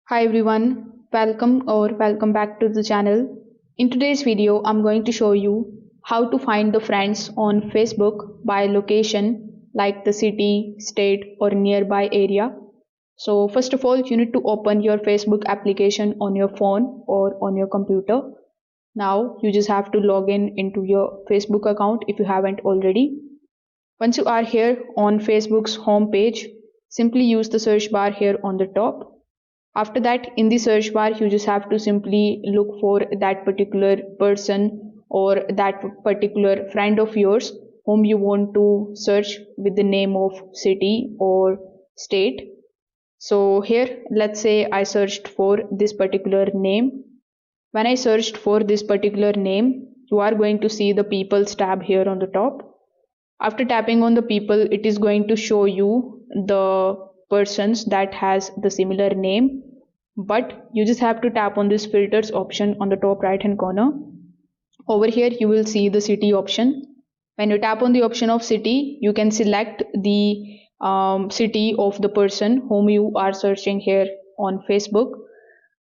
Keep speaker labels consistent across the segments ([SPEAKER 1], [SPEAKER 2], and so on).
[SPEAKER 1] Hi everyone, welcome back to the channel. In today's video, I'm going to show you how to find the friends on Facebook by location like the city, state or nearby area. So first of all, you need to open your Facebook application on your phone or on your computer. Now you just have to log in into your Facebook account if you haven't already. Once you are here on Facebook's home page, simply use the search bar here on the top. After that, in the search bar, you just have to simply look for that particular person or that particular friend of yours whom you want to search with the name of city or state. So here, let's say I searched for this particular name. When I searched for this particular name, you are going to see the people's tab here on the top. After tapping on the people, it is going to show you the persons that has the similar name, but you just have to tap on this filters option on the top right hand corner. Over here you will see the city option. When you tap on the option of city, you can select the city of the person whom you are searching here on Facebook.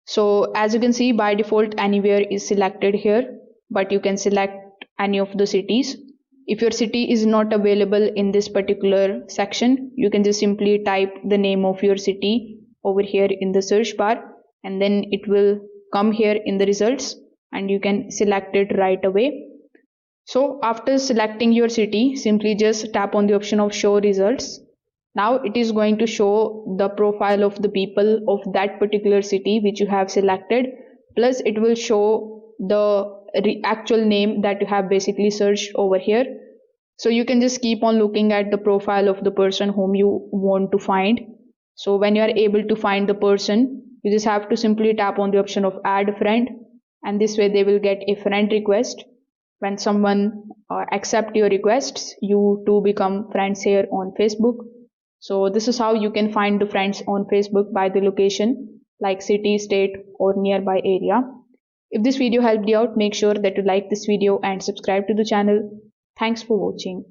[SPEAKER 1] So as you can see, by default anywhere is selected here, but you can select any of the cities. If your city is not available in this particular section, you can just simply type the name of your city over here in the search bar, and then it will come here in the results and you can select it right away. So after selecting your city, simply just tap on the option of show results. Now it is going to show the profile of the people of that particular city which you have selected, plus it will show the actual name that you have basically searched over here. So you can just keep on looking at the profile of the person whom you want to find. So when you are able to find the person, you just have to simply tap on the option of add friend, and this way they will get a friend request. When someone accept your requests, you two become friends here on Facebook. So this is how you can find the friends on Facebook by the location like city, state or nearby area. If this video helped you out, make sure that you like this video and subscribe to the channel. Thanks for watching.